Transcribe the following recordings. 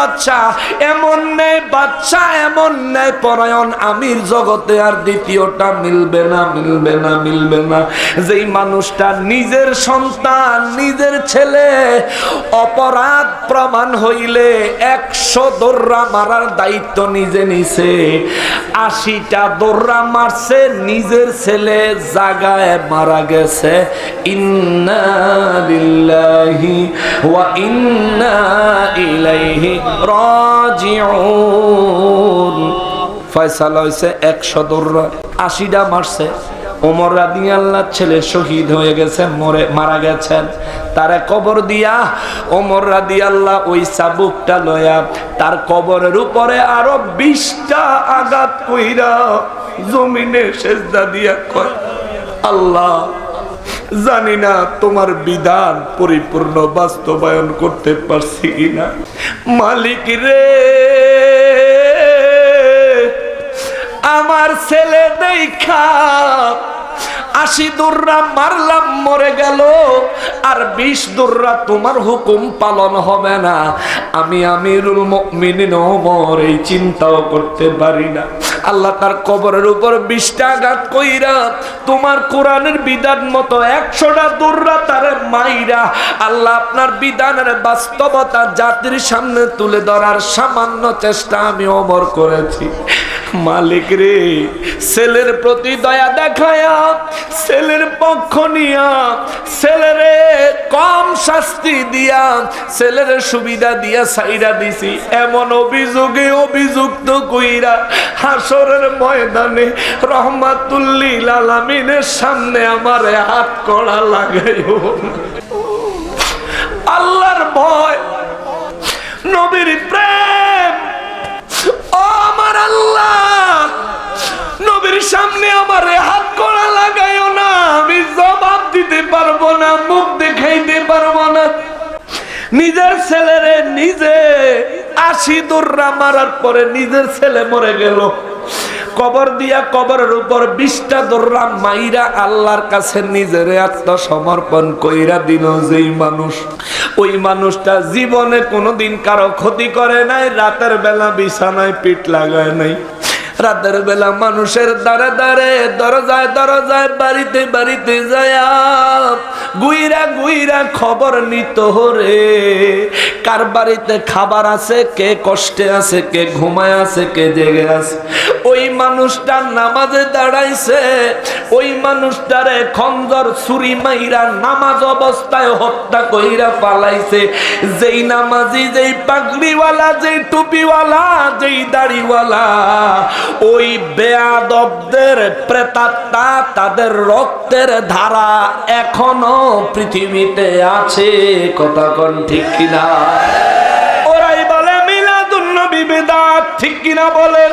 বাদশা, এমন ন্যায় বাদশা, এমন ন্যায় পরায়ণ আমির জগতে আর দ্বিতীয়টা মিলবে না, মিলবে না, মিলবে না। যেই মানুষটা নিজের সন্তান, নিজের ছেলে অপরাধ প্রমাণ হইলে 100 দৌড়া মারার দায়িত্ব নিজে নিছে, 80টা দৌড়া মারছে, নিজের ছেলে জাগায় মারা গেছে। ইন্না লিল্লাহি ওয়া ইন্না ইলাইহি রাজিউন। ফয়সালা হইছে 100 দৌড়া, 80টা মারছে। ওমর রাদিয়াল্লাহু ছেলে শহীদ হয়ে গেছে, মারা গেছেন। তারে কবর দিয়া ওমর রাদিয়াল্লাহু ওই চাবুকটা লয়া তার কবরের উপরে আরো 20টা আঘাত কইরা জমিনে সেজদা দিয়া কয়, আল্লাহ জানি না তোমার বিধান পরিপূর্ণ বাস্তবায়ন করতে পারছি কিনা, মালিক রে আমার ছেলে দেখা 80 দৌড়া মারলাম, মরে গেল, আর 20 দৌড়া তোমার হুকুম পালন হবে না। আমি আমিরুল মুমিনিন ওমর এই চিন্তাও করতে পারি না। আল্লাহ তার কবরের উপর 20টা আঘাত কইরা তোমার কোরআনের বিধান মতো 100টা দৌড়া তারে মাইরা আল্লাহ আপনার বিধানের বাস্তবতা জাতির সামনে তুলে ধরার সামান্য চেষ্টা আমি ওমর করেছি। মালিক রে ছেলের প্রতি দয়া দেখায়া, ছেলের পক্ষ নিয়া, ছেলেরে কম শাস্তি দিয়া, ছেলের সুবিধা দিয়া সাইরা দিছি, এমন অভিযোগে অভিযুক্ত কইরা হাসরের ময়দানে রহমাতুল লিল আলামিনের সামনে আমারে হাত কড়া লাগাইও। আল্লাহর ভয়, নবীর প্রেম, ও আমার আল্লাহ নবীর সামনে আমারে হাত কড়া লাগাইও না। আমি জবাব দিতে পারবো না, মুখ দেখাইতে পারবো না। নিজের ছেলেরে নিজে 80 দৌড়া মারার পরে নিজের ছেলে মরে গেল, কবর দিয়া কবরের উপর 20টা দৌড়া মাইরা আল্লাহর কাছে নিজের আত্মসমর্পণ কইরা দিল যেই মানুষ, ওই মানুষটা জীবনে কোনোদিন কারো ক্ষতি করে নাই, রাতের বেলা বিছানায় পিঠ লাগায় নাই, রাতের বেলা মানুষের দ্বারে দ্বারে দরজায় দরজায় বাড়িতে বাড়িতে যায় গুইরা গুইরা খবর নিত রে, কার বাড়িতে খাবার আছে, কে কষ্টে আছে, কে ঘুমায় আছে, কে জেগে আছে। ওই মানুষটা নামাজে দাঁড়াইছে, ওই মানুষটারে খঞ্জর ছুরি মাইরা নামাজ অবস্থায় হত্যা কইরা পালাইছে। যেই নামাজি, যেই পাগড়িওয়ালা, যেই টুপিওয়ালা, যেই দাড়িওয়ালা, ওই বেয়াদবদের প্রেতাত্মা, তাদের রক্তের ধারা এখনো পৃথিবীতে আছে। কথা কোন ঠিক কিনা? ওরাই বলে মিলাদুন নবী বিদআত, ঠিক কিনা বলেন?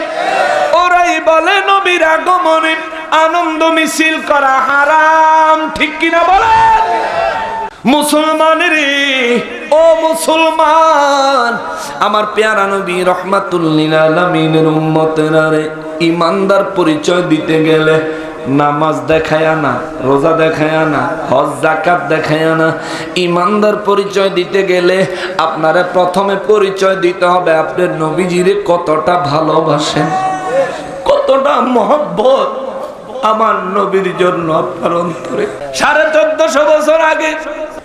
ওরাই বলে নবীর আগমনে আনন্দ মিছিল করা হারাম, ঠিক কিনা বলেন? মুসলমানের, ও মুসলমান, আমার পেয়ারা নবী রহমাতুল লিল আলামিনের উম্মতেরা রে, ইমানদার পরিচয় দিতে গেলে নামাজ দেখায় না, রোজা দেখায় না, হজ যাকাত দেখায় না, ইমানদার পরিচয় দিতে গেলে আপনারা প্রথমে পরিচয় দিতে হবে আপনার নবীজিরে কতটা ভালোবাসেন, কতটা মহব্বত আমার নবীর জন্য আপনার অন্তরে। 1450 বছর আগে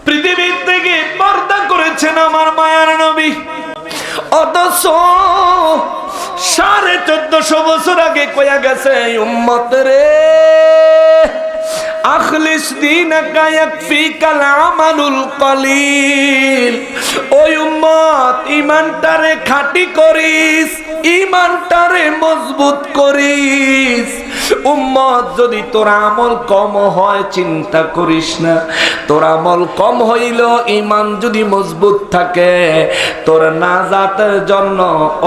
পৃথিবীর থেকে পর্দা করেছেন আমার মায়ার নবী, অথচ 1450 বছর আগে কয়া গেছে উম্মত রে, আখলিস দীনাকা ইয়াকফিকাল আমালুল কলিল। ওই উম্মত ইমানটারে খাঁটি করিস, ইমানটারে মজবুত করিস। উম্মত যদি তোর আমল কম হয় চিন্তা করিস না, তোর আমল কম হইল, ইমান যদি মজবুত থাকে তোর নাজাতের জন্য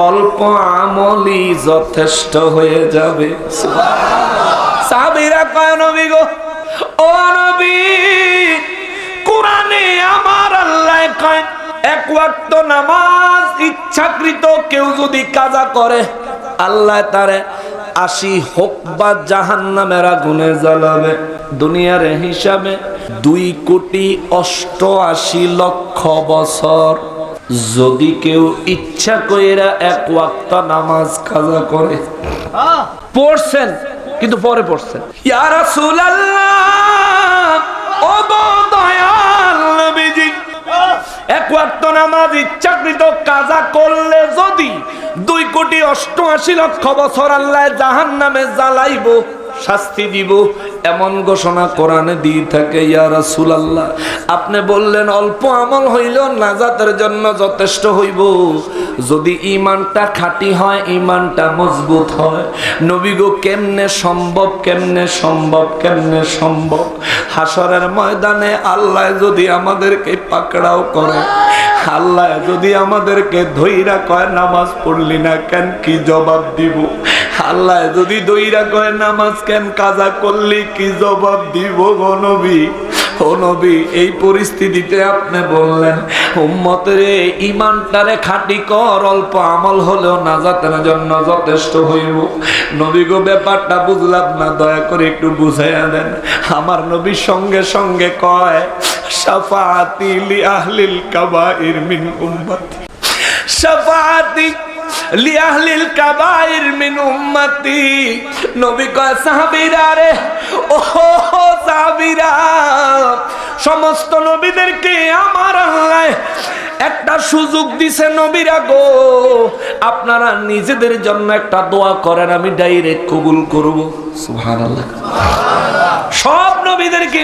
অল্প আমলই যথেষ্ট হয়ে যাবে। সাহাবীরা কয় নবী গো, ও নবী, কোরআনে আমার আল্লাহ কয় এক ওয়াক্ত নামাজ ইচ্ছাকৃত কেউ যদি কাজা করে আল্লাহ তারে 80 হুকবা জাহান্নামের আগুনে জ্বালাবে। দুনিয়ার হিসাবে 2,88,00,000 বছর। যদি কেউ ইচ্ছা কইরা এক ওয়াক্ত নামাজ কাজা করে, পড়ছেন কিন্তু পরে পড়ছেন, ইয়া রাসূলুল্লাহ ও গো দয়াল নবীজি, এক ওয়াক্ত নামাজ ইচ্ছাকৃত কাজা করলে যদি 2,88,00,000 বছর আল্লাহ জাহান্নামে জ্বালাইবো, শাস্তি দিব, এমন ঘোষণা কোরআনে দিয়ে থাকে। ইয়া রাসূলুল্লাহ আপনি বললেন অল্প আমল হইলেও নাজাতের জন্য যথেষ্ট হইব, যদি ঈমানটা খাঁটি হয়, ঈমানটা মজবুত হয়। নবী গো কেমনে সম্ভব, কেমনে সম্ভব, কেমনে সম্ভব? হাসরের ময়দানে আল্লাহ যদি আমাদেরকে পাকড়াও করে, আল্লাহ যদি আমাদেরকে ধইরা কয় নামাজ পড়লি না কেন, কি জবাব দিব? আল্লাহ যদি দইরা কয় নামাজ কেন কাজা করলি, কি জবাব দিব গো নবী? ও নবী এই পরিস্থিতিতে আপনি বললেন উম্মতের ঈমানটারে খাঁটি কর, অল্প আমল হলেও নাজাতের জন্য যথেষ্ট হইব। নবী গো ব্যাপারটা বুঝলাম না, দয়া করে একটু বুঝাইয়া দেন। আমার নবী সঙ্গে সঙ্গে কয় শাফাআতি লি আহলিল কাবাইর মিন উম্মতি, শাফাআতি লি আহলিল কাবাইর মিন উম্মতি। নবী কয় সাহাবীরা রে, ও সাহাবীরা, সমস্ত নবীদেরকে আমার আল্লাহ একটা সুযোগ দিছে। নবীরা গো আপনারা নিজেদের জন্য একটা দোয়া করেন, আমি ডাইরেক্ট কবুল করব। সুবহানাল্লাহ। সব নবীদেরকে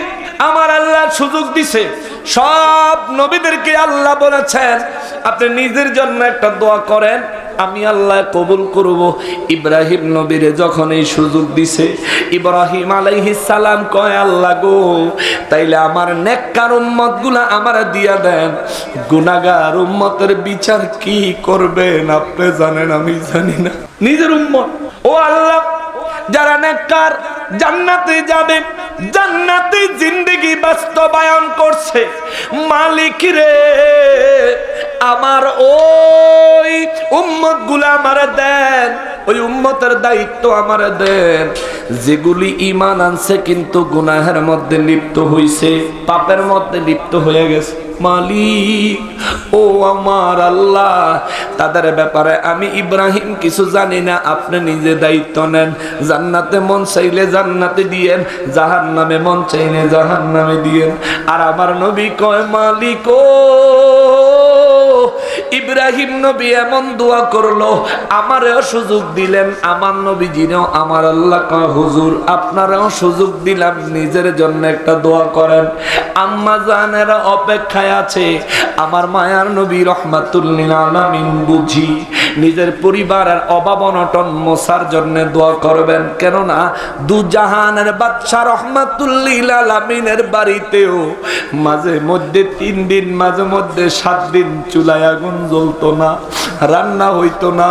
আমার আল্লাহ সুযোগ দিছে, সব নবীদেরকে আল্লাহ বলেছেন আপনি নিজের জন্য একটা দোয়া করেন, আমি আল্লাহ কবুল করব। ইব্রাহিম নবীরে যখন এই সুযোগ দিছে, ইব্রাহিম আলাইহিস সালাম কয় আল্লাহ গো তাইলে আমার নেককার উম্মতগুলা আমারে দিয়া দেন, গুনাহগার উম্মতের বিচার কি করবেন আপনি জানেন, আমি জানি না। নিজের উম্মত, ও আল্লাহ যারা নেককার জান্নাতে যাবে, জান্নাতে জিন্দেগি বাস্তবায়ন করছে, মালিক রে আমার ওই উম্মত গুলা আমারে দেন, ওই উম্মতের দায়িত্ব আমারে দেন যেগুলি ঈমান আনছে কিন্তু গুনাহের মধ্যে লিপ্ত হইছে, পাপের মধ্যে লিপ্ত হয়ে গেছে। মালিক ও আমার আল্লাহ, তাদের ব্যাপারে আমি ইব্রাহিম কিছু জানি না, আপনি নিজে দায়িত্ব নেন। জান্নাতে মন চাইলে জান্নাতে দিয়েন, জাহান্নামে মন চাইলে জাহান্নামে দিয়েন। আর আমার নবী কয় মালিক ও ইব্রাহিম নবী এমন দোয়া করলো, আমারও সুযোগ দিলেন, আমার নবীজিও আমার আল্লাহ কয় হুজুর আপনারাও সুযোগ দিলাম, নিজের জন্য একটা দোয়া করেন। আম্মা জানেরা অপেক্ষায় আছে, আমার মায়ার নবী রহমাতুল লিল আলামিন বুঝি নিজের পরিবারের অভাব অনটন মোছার জন্য দোয়া করবেন। কেননা দু জাহানের বাদশা রহমাতুল লিল আলামিনের বাড়িতেও মাঝে মধ্যে 3 দিন, মাঝে মধ্যে 7 দিন চুলায় আগুন জ্বলতো না, রান্না হইতো না।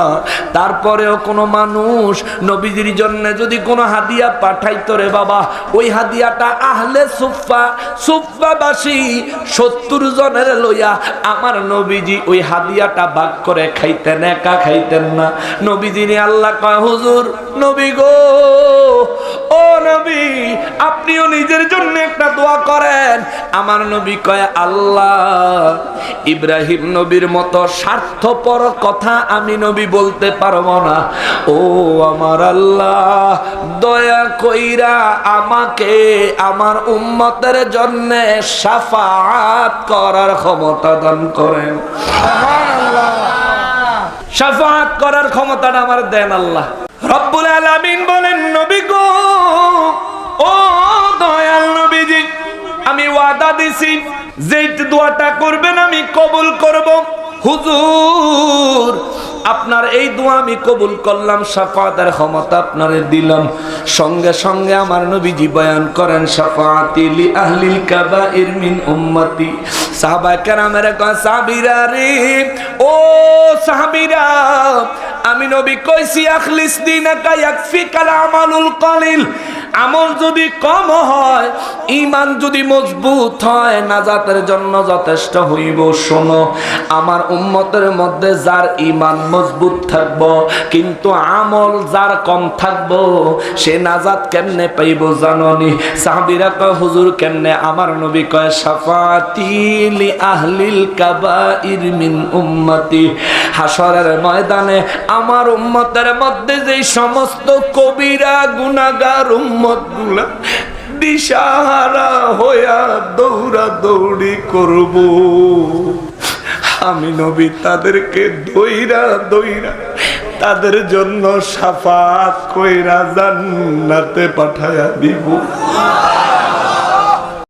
তারপরেও কোনো মানুষ নবীজির জন্য যদি কোনো হাদিয়া পাঠাইতো রে বাবা, ওই হাদিয়াটা আহলে সুফফাবাসী 70 জনের লইয়া আমার নবীজি ওই হাদিয়াটা ভাগ করে খাইতেন, একা খাইতেন না। নবীজিরে আল্লাহ কয় হুজুর নবী গো, ও নবী আপনিও নিজের জন্য একটা দোয়া করেন। আমার নবী কয় আল্লাহ ইব্রাহিম নবীর মতো স্বার্থপর কথা আমি নবী বলতে পারবো না, ও আমার আল্লাহ দয়া কইরা আমাকে আমার উম্মতের জন্য শাফাআত করার ক্ষমতা দান করেন। সুবহানাল্লাহ। শাফাআত করার ক্ষমতাটা আমার দেন আল্লাহ রব্বুল আলামিন। বলেন নবী গো, ও দয়াল নবীজি, আমি ওয়াদা দিছি যে দোয়াটা করবেন আমি কবুল করব। হুজুর আপনার এই দোয়া আমি কবুল করলাম, শাফাআতের ক্ষমতা আপনারে দিলাম। সঙ্গে সঙ্গে আমার নবীজি বয়ান করেন শাফাআতি লি আহলিল কাবাইর মিন উম্মতি। সাহাবায়ে কেরামের কয় সাহাবীরা রে, ও সাহাবীরা আমি নবী কইছি আখলিস দিনাকা ইয়াকফিকাল আমালুল কলিল, আমল যদি কম হয়, ঈমান যদি মজবুত হয়, নাজাতের জন্য যথেষ্ট হইব। শোনো, আমার উম্মতের মধ্যে যার ঈমান মজবুত থাকবো কিন্তু আমল যার কম থাকবো, সে নাজাত কেমনে পাইব জাননি? সাহাবীরা কয় হুজুর কেমনে? আমার নবী কয় শাফাতি লি আহলিল কাবাইর মিন উম্মতি। হাশরের ময়দানে আমার উম্মতের মধ্যে যেই সমস্ত কবিরা গুনাহগার উম্মতগুলা দিশাহারা হইয়া দৌড়া দৌড়ি করব, আমি নবী তাদেরকে দইরা দইরা তাদের জন্য শাফাত কইরা জান্নাতে পাঠায়া দিব।